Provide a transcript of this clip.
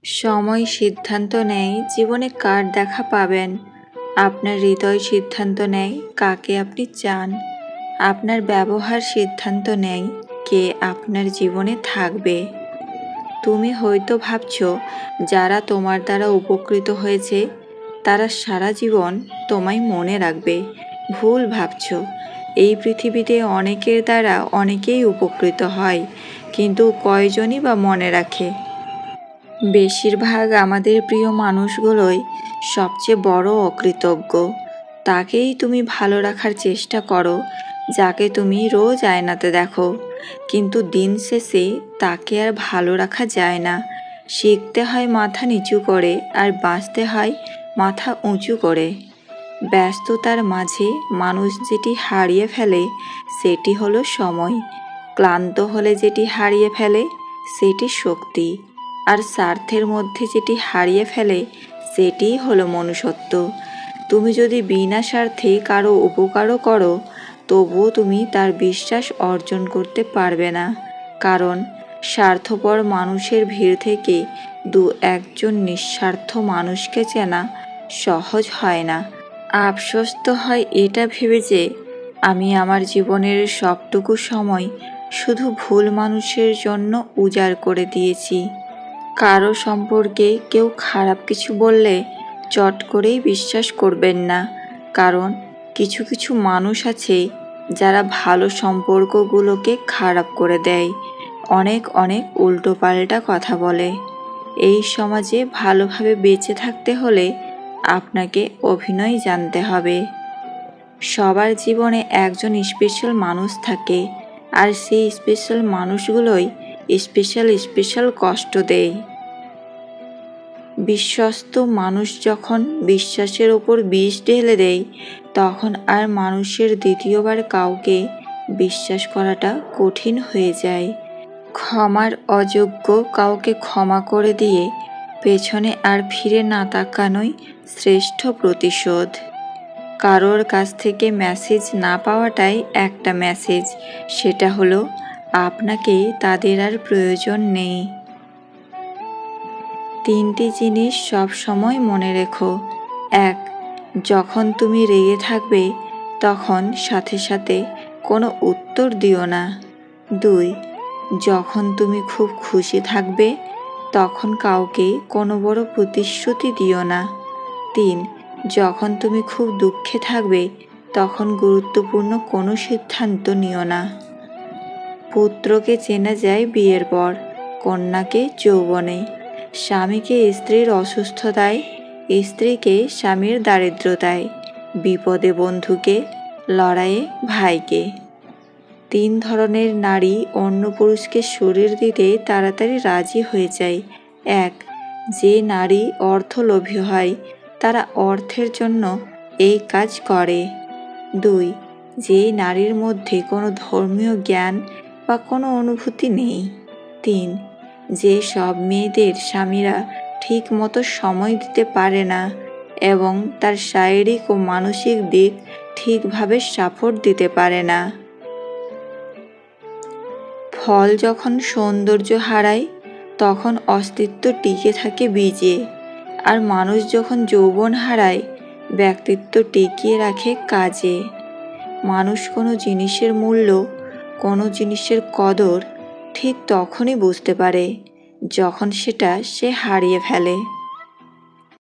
সময় সিদ্ধান্ত নেয় জীবনে কার দেখা পাবেন। আপনার হৃদয় সিদ্ধান্ত নেয় কাকে আপনি চান। আপনার ব্যবহার সিদ্ধান্ত নেয় কে আপনার জীবনে থাকবে। তুমি হয়তো ভাবছো যারা তোমার দ্বারা উপকৃত হয়েছে তারা সারা জীবন তোমায় মনে রাখবে। ভুল ভাবছো। এই পৃথিবীতে অনেকের দ্বারা অনেকেই উপকৃত হয়, কিন্তু কয়জনই বা মনে রাখে। বেশিরভাগ আমাদের প্রিয় মানুষগুলোই সবচেয়ে বড় অকৃতজ্ঞ। তাকেই তুমি ভালো রাখার চেষ্টা করো যাকে তুমি রোজ আয়নাতে দেখো, কিন্তু দিন শেষে তাকে আর ভালো রাখা যায় না। শিখতে হয় মাথা নিচু করে, আর বাঁচতে হয় মাথা উঁচু করে। ব্যস্ততার মাঝে মানুষ যেটি হারিয়ে ফেলে সেটি হলো সময়। ক্লান্ত হলে যেটি হারিয়ে ফেলে সেটি শক্তি। আর স্বার্থের মধ্যে যেটি হারিয়ে ফেলে সেটিই হলো মনুষ্যত্ব। তুমি যদি বিনা স্বার্থে কারো উপকারও করো, তবুও তুমি তার বিশ্বাস অর্জন করতে পারবে না, কারণ স্বার্থপর মানুষের ভিড় থেকে একজন নিঃস্বার্থ মানুষকে চেনা সহজ হয় না। আফসোস তো হয় এটা ভেবে যে আমি আমার জীবনের সবটুকু সময় শুধু ভুল মানুষের জন্য উজাড় করে দিয়েছি। কারো সম্পর্কে কেউ খারাপ কিছু বললে চট করেই বিশ্বাস করবেন না, কারণ কিছু কিছু মানুষ আছে যারা ভালো সম্পর্কগুলোকে খারাপ করে দেয়। অনেক অনেক উল্টোপাল্টা কথা বলে। এই সমাজে ভালোভাবে বেঁচে থাকতে হলে আপনাকে অভিনয় জানতে হবে। সবার জীবনে একজন স্পেশাল মানুষ থাকে, আর সেই স্পেশাল মানুষগুলোই স্পেশাল কষ্ট দেয়। বিশ্বস্ত মানুষ যখন বিশ্বাসের ওপর বিষ ঢেলে দেয়, তখন আর মানুষের দ্বিতীয়বার কাউকে বিশ্বাস করাটা কঠিন হয়ে যায়। ক্ষমার অযোগ্য কাউকে ক্ষমা করে দিয়ে পেছনে আর ফিরে না তাকানোই শ্রেষ্ঠ প্রতিশোধ। কারোর কাছ থেকে মেসেজ না পাওয়াটাই একটা মেসেজ, সেটা হলো আপনাকে তাদের আর প্রয়োজন নেই। 3টি জিনিস সব সময় মনে রেখো। 1. যখন তুমি রেগে থাকবে তখন সাথে সাথে কোনো উত্তর দিও না। 2. যখন তুমি খুব খুশি থাকবে তখন কাউকে কোনো বড় প্রতিশ্রুতি দিও না। 3. যখন তুমি খুব দুঃখে থাকবে তখন গুরুত্বপূর্ণ কোনো সিদ্ধান্ত নিও না। পুত্রকে চেনা যায় বিয়ের পর, কন্যাকে যৌবনে। স্বামীকে স্ত্রীর অসুস্থতায়, স্ত্রীকে স্বামীর দারিদ্রতায়, বিপদে বন্ধুকে, লড়াইয়ে ভাইকে। 3 ধরনের নারী অন্য পুরুষকে শরীর দিতে তাড়াতাড়ি রাজি হয়ে যায়। 1. যে নারী অর্থলোভী হয়, তারা অর্থের জন্য এই কাজ করে। 2. যে নারীর মধ্যে কোনো ধর্মীয় জ্ঞান বা কোনো অনুভূতি নেই। 3. যে সব মেয়েদের স্বামীরা ঠিক মতো সময় দিতে পারে না এবং তার শারীরিক ও মানসিক দিক ঠিকভাবে সাপোর্ট দিতে পারে না। ফল যখন সৌন্দর্য হারায় তখন অস্তিত্ব টিকে থাকে বীজে, আর মানুষ যখন যৌবন হারায় ব্যক্তিত্ব টিকিয়ে রাখে কাজে। মানুষ কোনো জিনিসের মূল্য, কোনো জিনিসের কদর ঠিক তখনই বুঝতে পারে যখন সেটা সে হারিয়ে ফেলে।